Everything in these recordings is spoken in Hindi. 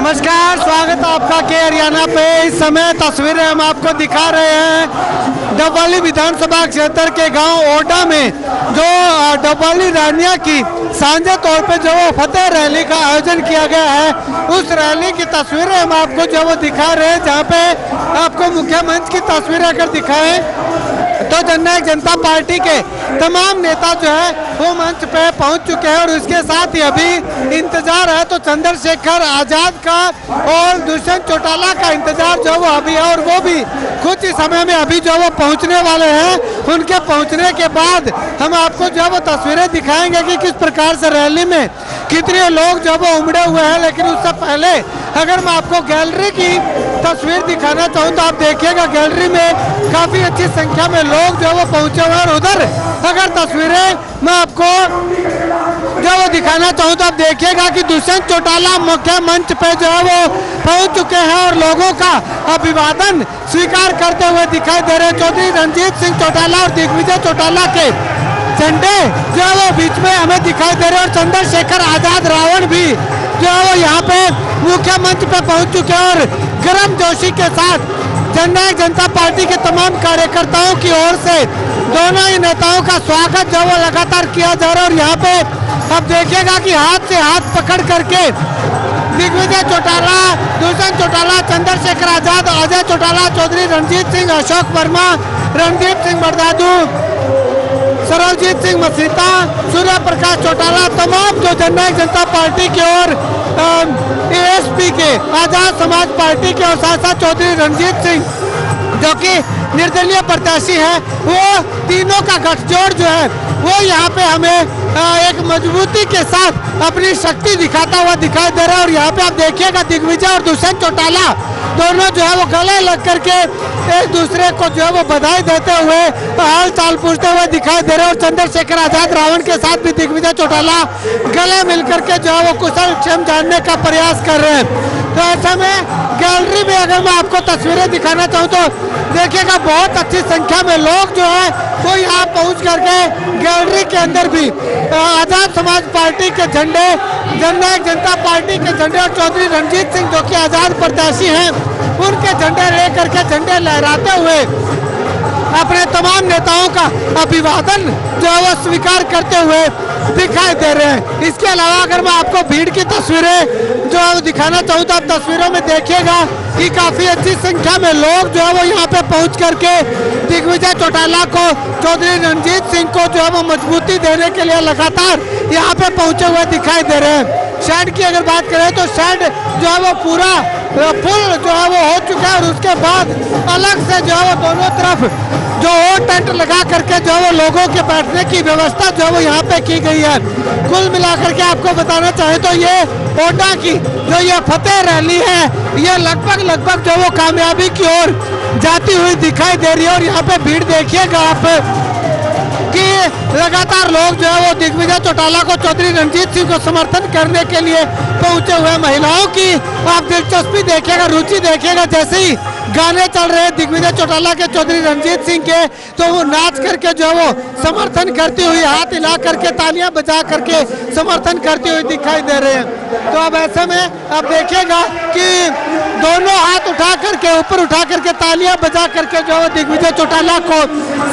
नमस्कार, स्वागत है आपका के हरियाणा पे। इस समय तस्वीरें हम आपको दिखा रहे हैं डबवाली विधानसभा क्षेत्र के गांव ओडा में जो डबवाली रानिया की साझे तौर पे जो वो फतेह रैली का आयोजन किया गया है, उस रैली की तस्वीरें हम आपको जो वो दिखा रहे हैं। जहां पे आपको मुख्य मंच की तस्वीरें अगर दिखाएं तो जननायक जनता पार्टी के तमाम नेता जो है वो मंच पे पहुंच चुके हैं और उसके साथ ही अभी इंतजार है तो चंद्रशेखर आजाद का और दुष्यंत चौटाला का इंतजार जो वो अभी है और वो भी कुछ ही समय में अभी जो वो पहुंचने वाले हैं। उनके पहुंचने के बाद हम आपको जो वो तस्वीरें दिखाएंगे कि किस प्रकार से रैली में कितने लोग जो वो उमड़े हुए हैं। लेकिन उससे पहले अगर मैं आपको गैलरी की तस्वीर दिखाना चाहूँ तो आप देखिएगा गैलरी में काफी अच्छी संख्या में लोग जो वो पहुंचे हुए हैं। और उधर अगर तस्वीरें मैं आपको जो वो दिखाना चाहूँ तो आप देखिएगा कि दुष्यंत चौटाला मुख्य मंच पे जो है वो पहुंच चुके हैं और लोगों का अभिवादन स्वीकार करते हुए दिखाई दे रहे हैं। चौधरी रणजीत सिंह चौटाला और दिग्विजय चौटाला के झंडे जो है वो बीच में हमें दिखाई दे रहे हैं और चंद्रशेखर आजाद रावण भी जो है वो यहाँ पे मुख्य मंच पे पहुंच चुके हैं और गर्म जोशी के साथ जननायक जनता पार्टी के तमाम कार्यकर्ताओं की ओर से दोनों ही नेताओं का स्वागत जो वो लगातार किया जा रहा है। और यहाँ पे अब देखिएगा कि हाथ से हाथ पकड़ करके दिग्विजय चौटाला, दुष्यंत चौटाला, चंद्रशेखर आजाद, अजय चौटाला, चौधरी रणजीत सिंह, अशोक वर्मा, रणदीप सिंह बरदादू, सरवजीत सिंह मसीता, सूर्य प्रकाश चौटाला, तमाम जो जननायक जनता पार्टी की ओर एएसपी के आजाद समाज पार्टी के और साथ साथ चौधरी रणजीत सिंह जो कि निर्दलीय प्रत्याशी है, वो तीनों का गठजोड़ जो है वो यहाँ पे हमें एक मजबूती के साथ अपनी शक्ति दिखाता हुआ दिखाई दे रहा है। और यहाँ पे आप देखिएगा दिग्विजय और दुष्यंत चौटाला दोनों जो है वो गले लग करके एक दूसरे को जो है वो बधाई देते हुए हाल चाल पूछते हुए दिखाई दे रहे हैं। और चंद्रशेखर आजाद रावण के साथ भी दिग्विजय चौटाला गले मिल करके जो है वो कुशल क्षेम जानने का प्रयास कर रहे हैं। तो ऐसे में गैलरी में अगर मैं आपको तस्वीरें दिखाना चाहूँ तो देखिएगा बहुत अच्छी संख्या में लोग जो है वो यहाँ पहुँच करके गैलरी के अंदर भी आजाद समाज पार्टी के झंडे, जननायक जनता पार्टी के झंडे और चौधरी रणजीत सिंह जो कि आजाद प्रत्याशी हैं उनके झंडे लेकर के झंडे लहराते हुए अपने तमाम नेताओं का अभिवादन जो है वो स्वीकार करते हुए दिखाई दे रहे हैं। इसके अलावा अगर मैं आपको भीड़ की तस्वीरें जो है दिखाना चाहूँ तो आप तस्वीरों में देखिएगा कि काफी अच्छी संख्या में लोग जो है वो यहाँ पे पहुँच करके दिग्विजय चौटाला को, चौधरी रणजीत सिंह को जो है वो मजबूती देने के लिए लगातार यहाँ पे पहुँचे हुए दिखाई दे रहे हैं। शेड की अगर बात करें तो शेड जो है वो पूरा फुल जो है वो हो चुका है और उसके बाद अलग से जो है वो दोनों तरफ जो वो टेंट लगा करके जो है वो लोगों के बैठने की व्यवस्था जो है वो यहाँ पे की गई है। कुल मिलाकर के आपको बताना चाहे तो ये ओडा की जो ये फतेह रैली है ये लगभग जो वो कामयाबी की ओर जाती हुई दिखाई दे रही है। और यहाँ पे भीड़ देखिएगा आप कि लगातार लोग जो है वो दिग्विजय चौटाला को, चौधरी रणजीत सिंह को समर्थन करने के लिए पहुंचे हुए। महिलाओं की आप दिलचस्पी देखिएगा, रुचि देखिएगा, जैसे ही गाने चल रहे हैं दिग्विजय चौटाला के, चौधरी रणजीत सिंह के, तो वो नाच करके जो है वो समर्थन करती हुई, हाथ हिला करके, तालियां बजा करके समर्थन करती हुई दिखाई दे रहे हैं। तो अब ऐसे में आप देखिएगा कि दोनों हाथ उठा करके, ऊपर उठा करके, तालियां बजा करके जो है दिग्विजय चौटाला को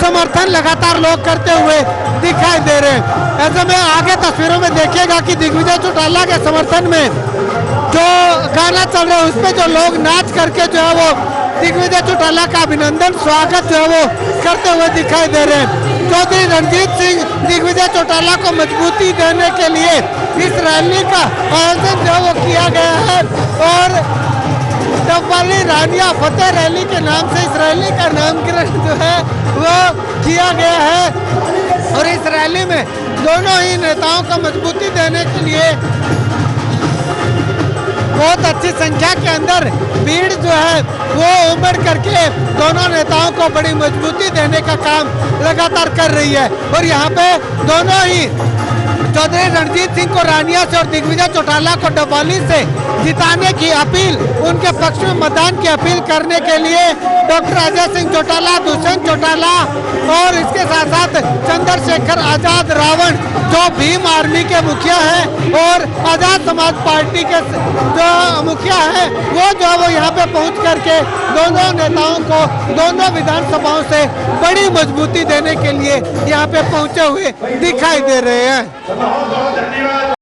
समर्थन लगातार लोग करते हुए दिखाई दे रहे हैं। ऐसे में आगे तस्वीरों में देखिएगा कि दिग्विजय चौटाला के समर्थन में जो गाना चल रहा है उसमें जो लोग नाच करके जो है वो दिग्विजय चौटाला का अभिनंदन, स्वागत जो है वो करते हुए दिखाई दे रहे हैं। चौधरी रणजीत सिंह दिग्विजय चौटाला को मजबूती देने के लिए इस रैली का आयोजन जो वो किया गया है और डबवाली रानिया फतेह रैली के नाम से इस रैली का नामकरण जो है वो किया गया है। और इस रैली में दोनों ही नेताओं को मजबूती देने के लिए बहुत अच्छी संख्या के अंदर भीड़ जो है वो उमड़ करके दोनों नेताओं को बड़ी मजबूती देने का काम लगातार कर रही है। और यहाँ पे दोनों ही चौधरी रणजीत सिंह को रानिया से और दिग्विजय चौटाला को डबौली से जिताने की अपील, उनके पक्ष में मतदान की अपील करने के लिए डॉक्टर अजय सिंह चौटाला, दुष्यंत चौटाला और इसके साथ साथ चंद्रशेखर आजाद रावण जो भीम आर्मी के मुखिया हैं और आजाद समाज पार्टी के जो मुखिया हैं, वो यहाँ पे पहुंच करके दोनों नेताओं को दोनों विधानसभाओं से बड़ी मजबूती देने के लिए यहाँ पे पहुंचे हुए दिखाई दे रहे हैं।